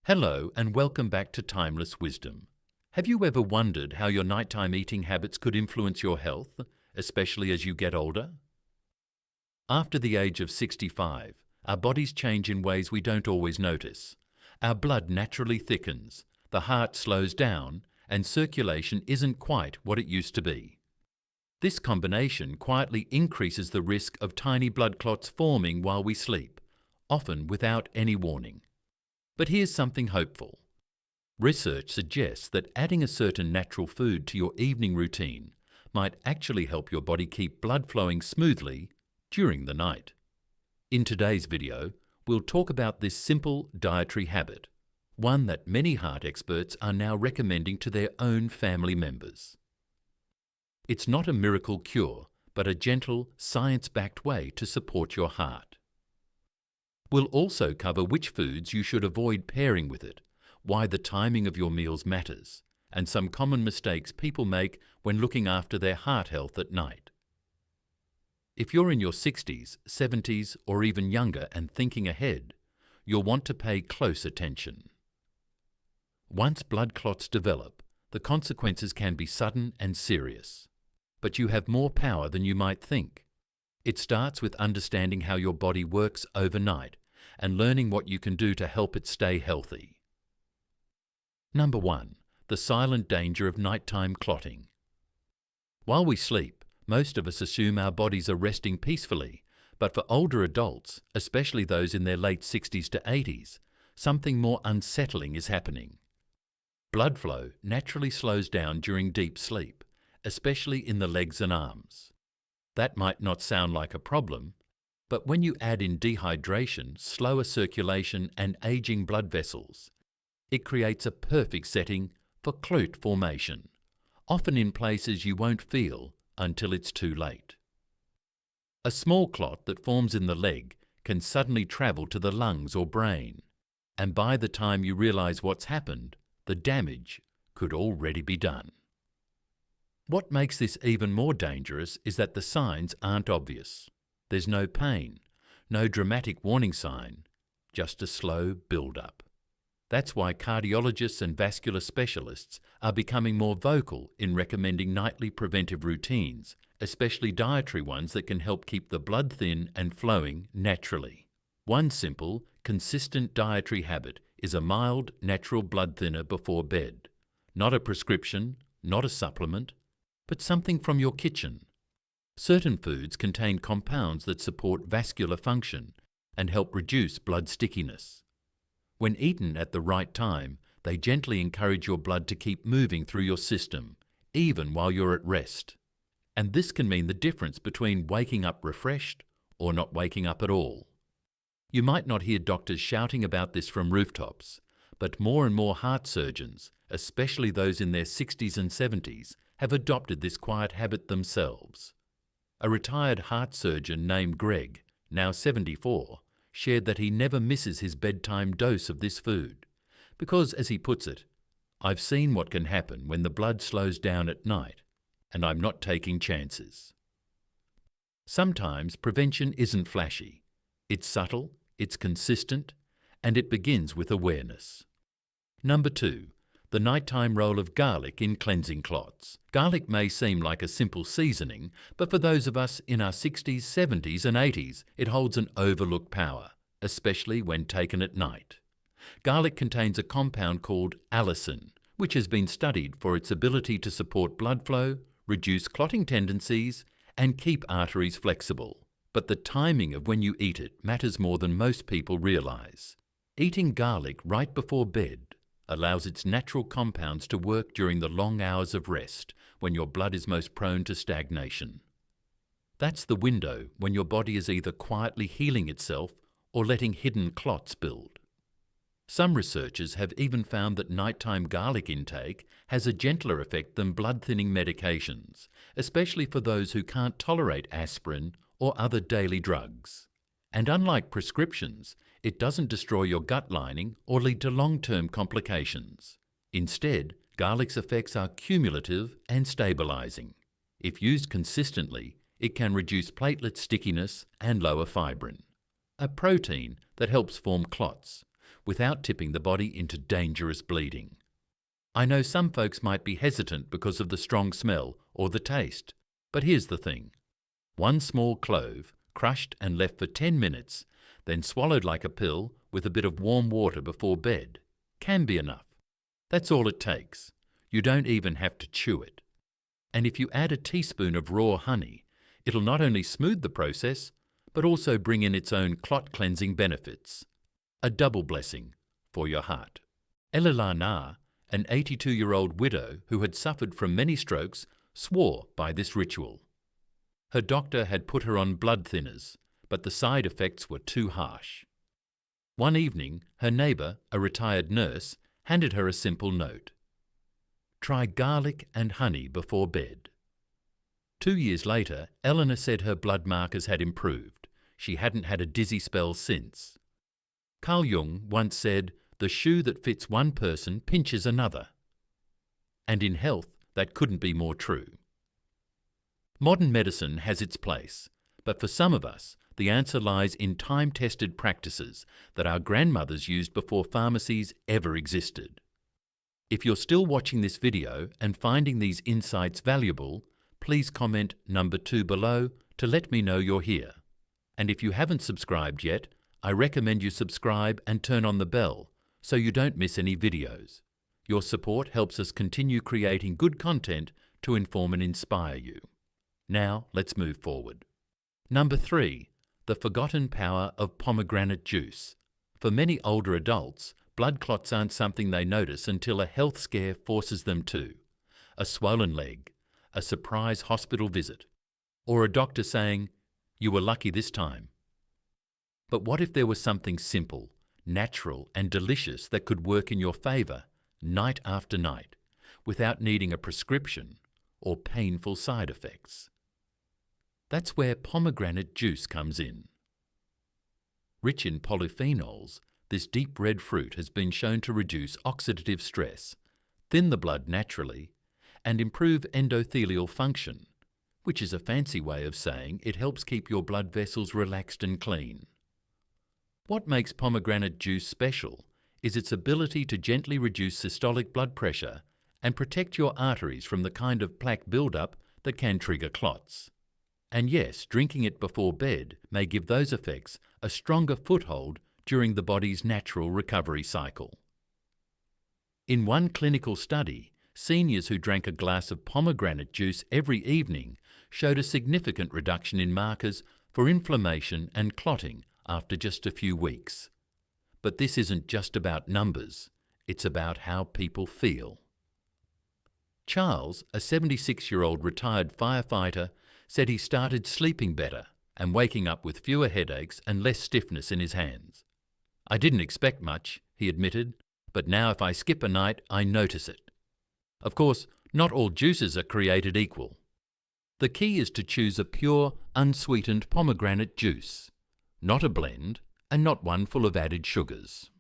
Hello and welcome back to Timeless Wisdom. Have you ever wondered how your nighttime eating habits could influence your health, especially as you get older? After the age of 65, our bodies change in ways we don't always notice. Our blood naturally thickens, the heart slows down, and circulation isn't quite what it used to be. This combination quietly increases the risk of tiny blood clots forming while we sleep, often without any warning. But here's something hopeful. Research suggests that adding a certain natural food to your evening routine might actually help your body keep blood flowing smoothly during the night. In today's video, we'll talk about this simple dietary habit, one that many heart experts are now recommending to their own family members. It's not a miracle cure, but a gentle, science-backed way to support your heart. We'll also cover which foods you should avoid pairing with it, why the timing of your meals matters, and some common mistakes people make when looking after their heart health at night. If you're in your 60s, 70s, or even younger and thinking ahead, you'll want to pay close attention. Once blood clots develop, the consequences can be sudden and serious. But you have more power than you might think. It starts with understanding how your body works overnight and learning what you can do to help it stay healthy. Number 1. The silent danger of nighttime clotting. While we sleep, most of us assume our bodies are resting peacefully, but for older adults, especially those in their late 60s to 80s, something more unsettling is happening. Blood flow naturally slows down during deep sleep, especially in the legs and arms. That might not sound like a problem, but when you add in dehydration, slower circulation, and aging blood vessels, it creates a perfect setting for clot formation, often in places you won't feel until it's too late. A small clot that forms in the leg can suddenly travel to the lungs or brain, and by the time you realize what's happened, the damage could already be done. What makes this even more dangerous is that the signs aren't obvious. There's no pain, no dramatic warning sign, just a slow build-up. That's why cardiologists and vascular specialists are becoming more vocal in recommending nightly preventive routines, especially dietary ones that can help keep the blood thin and flowing naturally. One simple, consistent dietary habit is a mild, natural blood thinner before bed. Not a prescription, not a supplement, but something from your kitchen. Certain foods contain compounds that support vascular function and help reduce blood stickiness. When eaten at the right time, they gently encourage your blood to keep moving through your system, even while you're at rest. And this can mean the difference between waking up refreshed or not waking up at all. You might not hear doctors shouting about this from rooftops, but more and more heart surgeons, especially those in their 60s and 70s, have adopted this quiet habit themselves. A retired heart surgeon named Greg, now 74, shared that he never misses his bedtime dose of this food because, as he puts it, "I've seen what can happen when the blood slows down at night, and I'm not taking chances." Sometimes prevention isn't flashy. It's subtle, it's consistent, and it begins with awareness. Number 2. The nighttime role of garlic in cleansing clots. Garlic may seem like a simple seasoning, but for those of us in our 60s, 70s and 80s, it holds an overlooked power, especially when taken at night. Garlic contains a compound called allicin, which has been studied for its ability to support blood flow, reduce clotting tendencies, and keep arteries flexible. But the timing of when you eat it matters more than most people realize. Eating garlic right before bed allows its natural compounds to work during the long hours of rest when your blood is most prone to stagnation. That's the window when your body is either quietly healing itself or letting hidden clots build. Some researchers have even found that nighttime garlic intake has a gentler effect than blood-thinning medications, especially for those who can't tolerate aspirin or other daily drugs. And unlike prescriptions, it doesn't destroy your gut lining or lead to long-term complications. Instead, garlic's effects are cumulative and stabilizing. If used consistently, it can reduce platelet stickiness and lower fibrin, a protein that helps form clots, without tipping the body into dangerous bleeding. I know some folks might be hesitant because of the strong smell or the taste, but here's the thing. 1 small clove, crushed and left for 10 minutes, then swallowed like a pill with a bit of warm water before bed, can be enough. That's all it takes. You don't even have to chew it. And if you add a teaspoon of raw honey, it'll not only smooth the process, but also bring in its own clot-cleansing benefits. A double blessing for your heart. Elilana, an 82-year-old widow who had suffered from many strokes, swore by this ritual. Her doctor had put her on blood thinners, but the side effects were too harsh. One evening, her neighbour, a retired nurse, handed her a simple note. Try garlic and honey before bed. 2 years later, Eleanor said her blood markers had improved. She hadn't had a dizzy spell since. Carl Jung once said, "The shoe that fits one person pinches another." And in health, that couldn't be more true. Modern medicine has its place, but for some of us, the answer lies in time-tested practices that our grandmothers used before pharmacies ever existed. If you're still watching this video and finding these insights valuable, please comment number 2 below to let me know you're here. And if you haven't subscribed yet, I recommend you subscribe and turn on the bell so you don't miss any videos. Your support helps us continue creating good content to inform and inspire you. Now, let's move forward. Number 3, the forgotten power of pomegranate juice. For many older adults, blood clots aren't something they notice until a health scare forces them to. A swollen leg, a surprise hospital visit, or a doctor saying, "You were lucky this time." But what if there was something simple, natural and delicious that could work in your favour night after night, without needing a prescription or painful side effects? That's where pomegranate juice comes in. Rich in polyphenols, this deep red fruit has been shown to reduce oxidative stress, thin the blood naturally, and improve endothelial function, which is a fancy way of saying it helps keep your blood vessels relaxed and clean. What makes pomegranate juice special is its ability to gently reduce systolic blood pressure and protect your arteries from the kind of plaque buildup that can trigger clots. And yes, drinking it before bed may give those effects a stronger foothold during the body's natural recovery cycle. In one clinical study, seniors who drank a glass of pomegranate juice every evening showed a significant reduction in markers for inflammation and clotting after just a few weeks. But this isn't just about numbers, it's about how people feel. Charles, a 76-year-old retired firefighter, said he started sleeping better and waking up with fewer headaches and less stiffness in his hands. "I didn't expect much," he admitted, "but now if I skip a night, I notice it." Of course, not all juices are created equal. The key is to choose a pure, unsweetened pomegranate juice, not a blend and not one full of added sugars.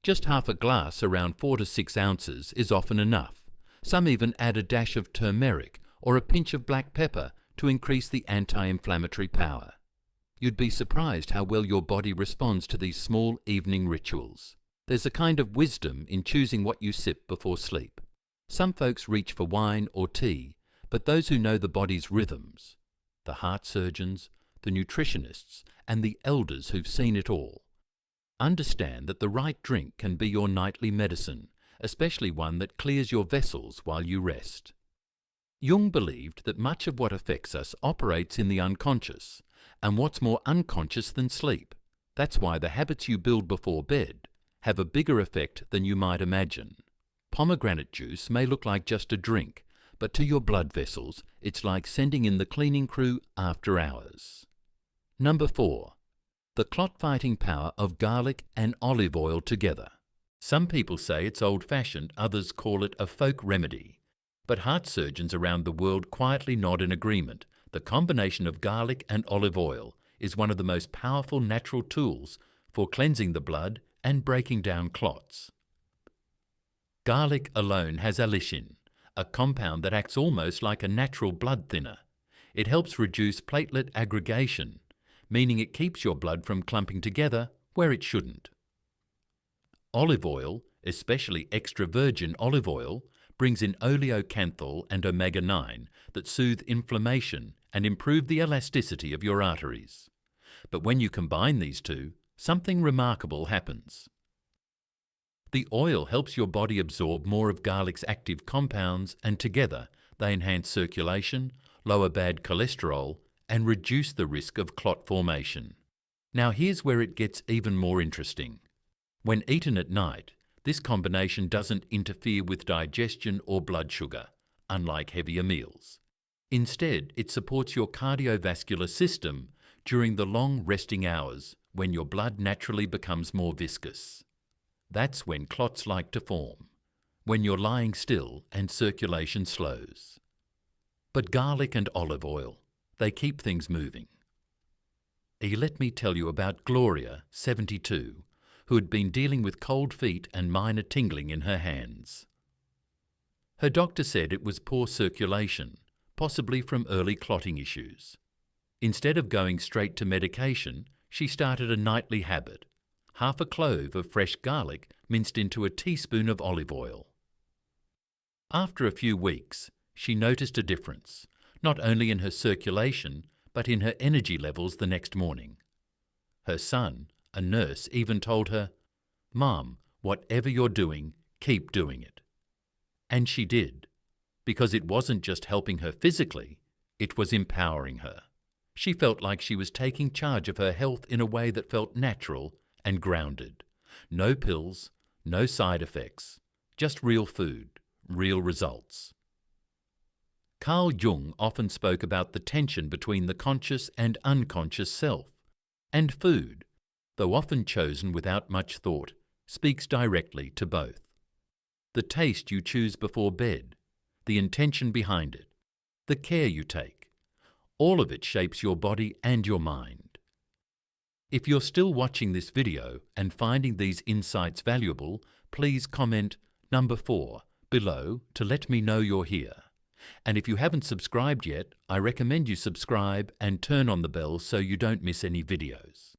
Just half a glass, around 4 to 6 ounces, is often enough. Some even add a dash of turmeric or a pinch of black pepper to increase the anti-inflammatory power. You'd be surprised how well your body responds to these small evening rituals. There's a kind of wisdom in choosing what you sip before sleep. Some folks reach for wine or tea, but those who know the body's rhythms, the heart surgeons, the nutritionists, and the elders who've seen it all, understand that the right drink can be your nightly medicine, especially one that clears your vessels while you rest. Jung believed that much of what affects us operates in the unconscious, and what's more unconscious than sleep? That's why the habits you build before bed have a bigger effect than you might imagine. Pomegranate juice may look like just a drink, but to your blood vessels, it's like sending in the cleaning crew after hours. Number 4. The clot-fighting power of garlic and olive oil together. Some people say it's old-fashioned, others call it a folk remedy. But heart surgeons around the world quietly nod in agreement. The combination of garlic and olive oil is one of the most powerful natural tools for cleansing the blood and breaking down clots. Garlic alone has allicin, a compound that acts almost like a natural blood thinner. It helps reduce platelet aggregation, meaning it keeps your blood from clumping together where it shouldn't. olive oil, especially extra virgin olive oil, brings in oleocanthal and omega-9 that soothe inflammation and improve the elasticity of your arteries. But when you combine these two, something remarkable happens. The oil helps your body absorb more of garlic's active compounds, and together they enhance circulation, lower bad cholesterol, and reduce the risk of clot formation. Now here's where it gets even more interesting. When eaten at night, this combination doesn't interfere with digestion or blood sugar, unlike heavier meals. Instead, it supports your cardiovascular system during the long resting hours when your blood naturally becomes more viscous. That's when clots like to form, when you're lying still and circulation slows. But garlic and olive oil, they keep things moving. Let me tell you about Gloria, 72, who had been dealing with cold feet and minor tingling in her hands. Her doctor said it was poor circulation, possibly from early clotting issues. Instead of going straight to medication, she started a nightly habit: half a clove of fresh garlic minced into a teaspoon of olive oil. After a few weeks, she noticed a difference, not only in her circulation, but in her energy levels the next morning. Her son, a nurse, even told her, "Mom, whatever you're doing, keep doing it." And she did, because it wasn't just helping her physically, it was empowering her. She felt like she was taking charge of her health in a way that felt natural and grounded. No pills, no side effects, just real food, real results. Carl Jung often spoke about the tension between the conscious and unconscious self, and food, though often chosen without much thought, speaks directly to both. The taste you choose before bed, the intention behind it, the care you take, all of it shapes your body and your mind. If you're still watching this video and finding these insights valuable, please comment number 4 below to let me know you're here. And if you haven't subscribed yet, I recommend you subscribe and turn on the bell so you don't miss any videos.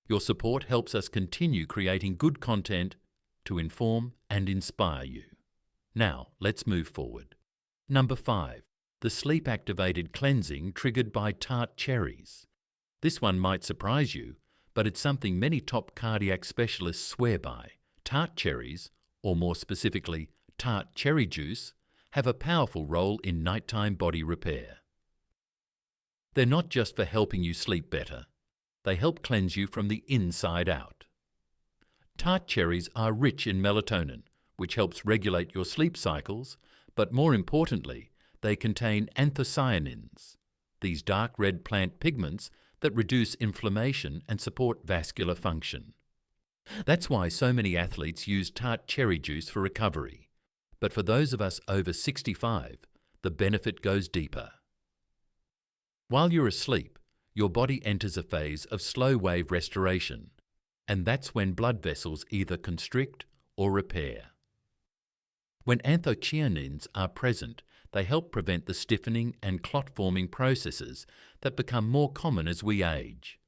Your support helps us continue creating good content to inform and inspire you. Now, let's move forward. Number 5. The sleep-activated cleansing triggered by tart cherries. This one might surprise you, but it's something many top cardiac specialists swear by. Tart cherries, or more specifically, tart cherry juice, have a powerful role in nighttime body repair. They're not just for helping you sleep better. They help cleanse you from the inside out. Tart cherries are rich in melatonin, which helps regulate your sleep cycles, but more importantly, they contain anthocyanins, these dark red plant pigments that reduce inflammation and support vascular function. That's why so many athletes use tart cherry juice for recovery. But for those of us over 65, the benefit goes deeper. While you're asleep, your body enters a phase of slow-wave restoration, and that's when blood vessels either constrict or repair. When anthocyanins are present, they help prevent the stiffening and clot-forming processes that become more common as we age.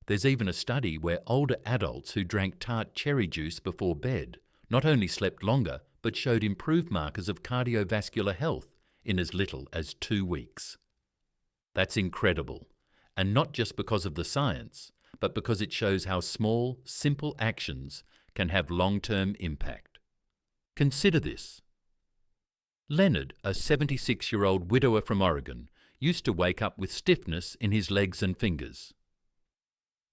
There's even a study where older adults who drank tart cherry juice before bed not only slept longer, but showed improved markers of cardiovascular health in as little as 2 weeks. That's incredible, and not just because of the science, but because it shows how small, simple actions can have long-term impact. Consider this. Leonard, a 76-year-old widower from Oregon, used to wake up with stiffness in his legs and fingers.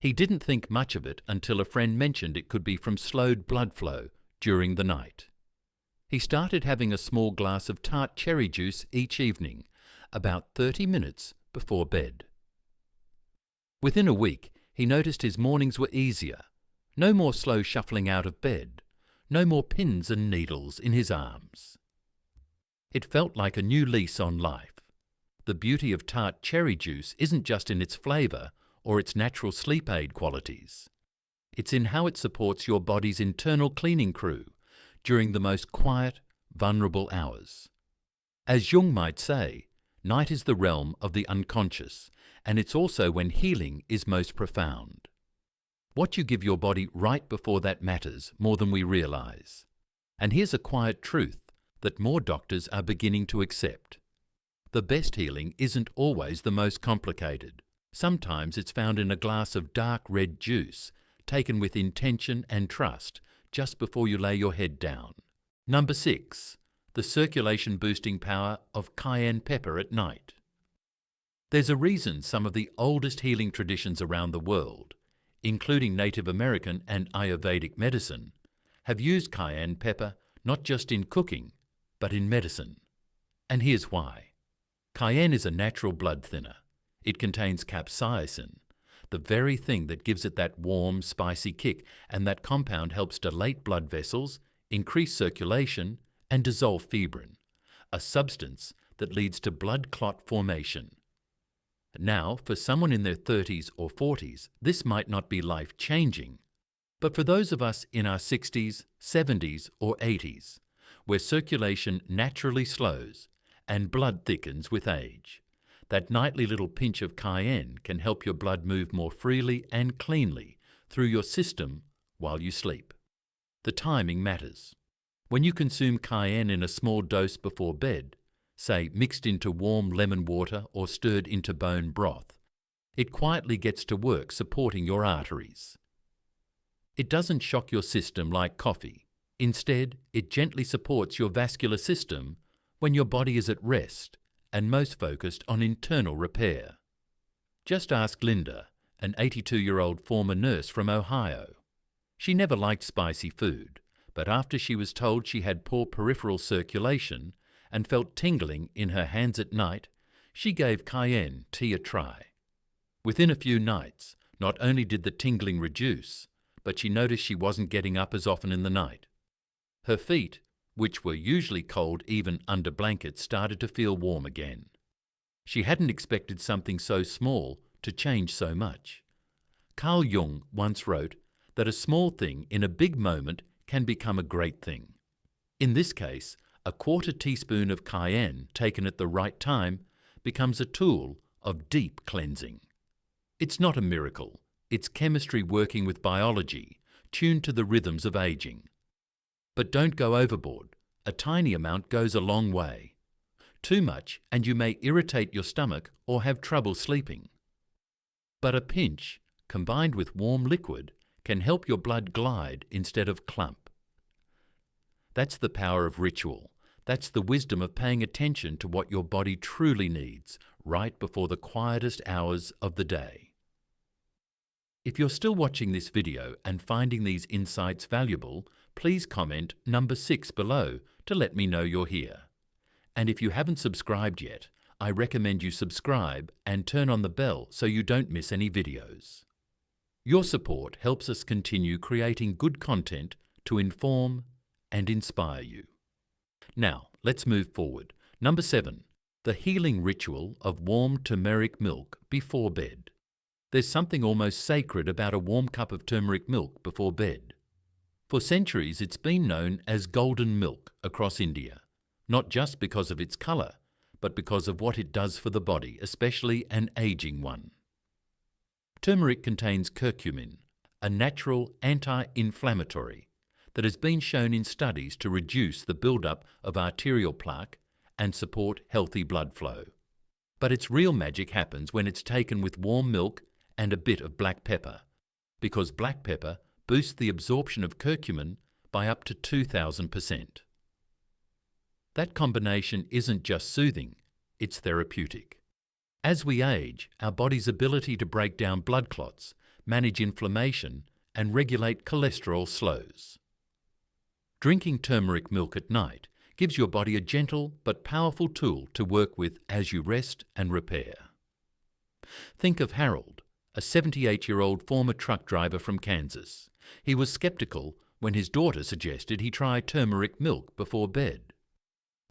He didn't think much of it until a friend mentioned it could be from slowed blood flow during the night. He started having a small glass of tart cherry juice each evening, about 30 minutes before bed. Within a week, he noticed his mornings were easier. No more slow shuffling out of bed. No more pins and needles in his arms. It felt like a new lease on life. The beauty of tart cherry juice isn't just in its flavour or its natural sleep aid qualities. It's in how it supports your body's internal cleaning crew during the most quiet, vulnerable hours. As Jung might say, night is the realm of the unconscious, and it's also when healing is most profound. What you give your body right before that matters more than we realize. And here's a quiet truth that more doctors are beginning to accept. The best healing isn't always the most complicated. Sometimes it's found in a glass of dark red juice, taken with intention and trust just before you lay your head down. Number 6. The circulation-boosting power of cayenne pepper at night. There's a reason some of the oldest healing traditions around the world, including Native American and Ayurvedic medicine, have used cayenne pepper not just in cooking, but in medicine. And here's why. Cayenne is a natural blood thinner. It contains capsaicin, the very thing that gives it that warm, spicy kick, and that compound helps dilate blood vessels, increase circulation, and dissolve fibrin, a substance that leads to blood clot formation. Now, for someone in their 30s or 40s, this might not be life-changing, but for those of us in our 60s, 70s, or 80s, where circulation naturally slows and blood thickens with age, that nightly little pinch of cayenne can help your blood move more freely and cleanly through your system while you sleep. The timing matters. When you consume cayenne in a small dose before bed, say mixed into warm lemon water or stirred into bone broth, it quietly gets to work supporting your arteries. It doesn't shock your system like coffee. Instead, it gently supports your vascular system when your body is at rest and most focused on internal repair. Just ask Linda, an 82-year-old former nurse from Ohio. She never liked spicy food, but after she was told she had poor peripheral circulation and felt tingling in her hands at night, she gave cayenne tea a try. Within a few nights, not only did the tingling reduce, but she noticed she wasn't getting up as often in the night. Her feet, which were usually cold even under blankets, started to feel warm again. She hadn't expected something so small to change so much. Carl Jung once wrote that a small thing in a big moment can become a great thing. In this case, a quarter teaspoon of cayenne taken at the right time becomes a tool of deep cleansing. It's not a miracle. It's chemistry working with biology, tuned to the rhythms of aging. But don't go overboard. A tiny amount goes a long way. Too much and you may irritate your stomach or have trouble sleeping. But a pinch, combined with warm liquid, can help your blood glide instead of clump. That's the power of ritual. That's the wisdom of paying attention to what your body truly needs right before the quietest hours of the day. If you're still watching this video and finding these insights valuable, please comment number 6 below to let me know you're here. And if you haven't subscribed yet, I recommend you subscribe and turn on the bell so you don't miss any videos. Your support helps us continue creating good content to inform and inspire you. Now, let's move forward. Number 7, the healing ritual of warm turmeric milk before bed. There's something almost sacred about a warm cup of turmeric milk before bed. For centuries, it's been known as golden milk across India, not just because of its colour, but because of what it does for the body, especially an aging one. Turmeric contains curcumin, a natural anti-inflammatory that has been shown in studies to reduce the build-up of arterial plaque and support healthy blood flow. But its real magic happens when it's taken with warm milk and a bit of black pepper, because black pepper boosts the absorption of curcumin by up to 2,000%. That combination isn't just soothing, it's therapeutic. As we age, our body's ability to break down blood clots, manage inflammation, and regulate cholesterol slows. Drinking turmeric milk at night gives your body a gentle but powerful tool to work with as you rest and repair. Think of Harold, a 78-year-old former truck driver from Kansas. He was skeptical when his daughter suggested he try turmeric milk before bed.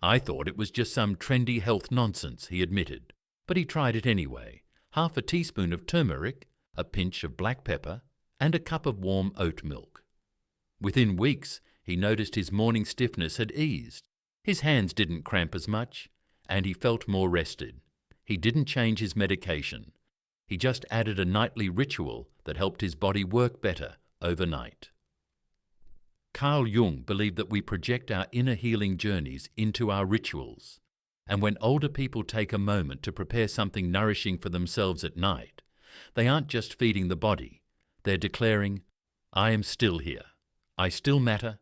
"I thought it was just some trendy health nonsense," he admitted, but he tried it anyway. Half a teaspoon of turmeric, a pinch of black pepper, and a cup of warm oat milk. Within weeks, he noticed his morning stiffness had eased. His hands didn't cramp as much, and he felt more rested. He didn't change his medication, He just added a nightly ritual that helped his body work better overnight. Carl Jung believed that we project our inner healing journeys into our rituals, and when older people take a moment to prepare something nourishing for themselves at night, they aren't just feeding the body, they're declaring, "I am still here, I still matter,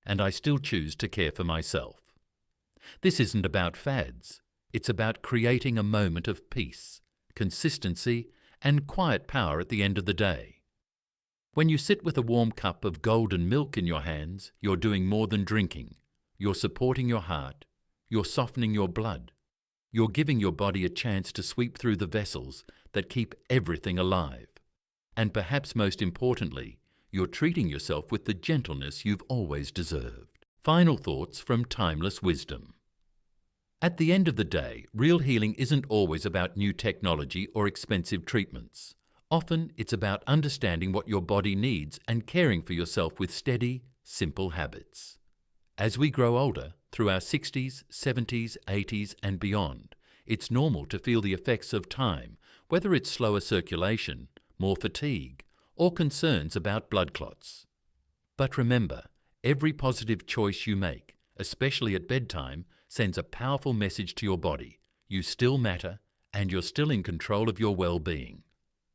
and I still choose to care for myself." This isn't about fads, it's about creating a moment of peace, consistency, and quiet power at the end of the day. When you sit with a warm cup of golden milk in your hands, you're doing more than drinking. You're supporting your heart, you're softening your blood, you're giving your body a chance to sweep through the vessels that keep everything alive. And perhaps most importantly, you're treating yourself with the gentleness you've always deserved. Final thoughts from Timeless Wisdom. At the end of the day, real healing isn't always about new technology or expensive treatments. Often, it's about understanding what your body needs and caring for yourself with steady, simple habits. As we grow older, through our 60s, 70s, 80s and beyond, it's normal to feel the effects of time, whether it's slower circulation, more fatigue, or concerns about blood clots. But remember, every positive choice you make, especially at bedtime, sends a powerful message to your body. You still matter, and you're still in control of your well-being.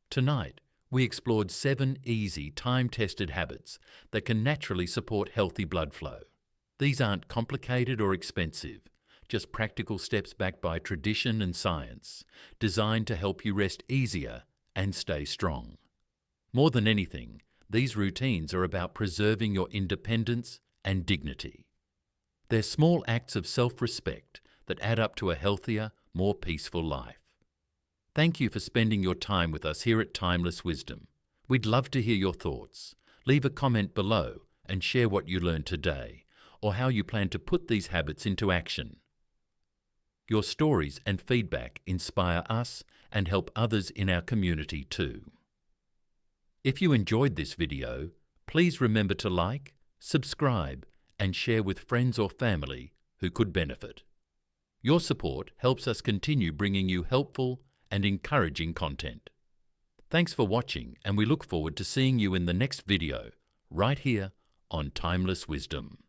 Tonight, we explored 7 easy, time-tested habits that can naturally support healthy blood flow. These aren't complicated or expensive, just practical steps backed by tradition and science, designed to help you rest easier and stay strong. More than anything, these routines are about preserving your independence and dignity. They're small acts of self-respect that add up to a healthier, more peaceful life. Thank you for spending your time with us here at Timeless Wisdom. We'd love to hear your thoughts. Leave a comment below and share what you learned today, or how you plan to put these habits into action. Your stories and feedback inspire us and help others in our community too. If you enjoyed this video, please remember to like, subscribe, and share with friends or family who could benefit. Your support helps us continue bringing you helpful and encouraging content. Thanks for watching, and we look forward to seeing you in the next video, right here on Timeless Wisdom.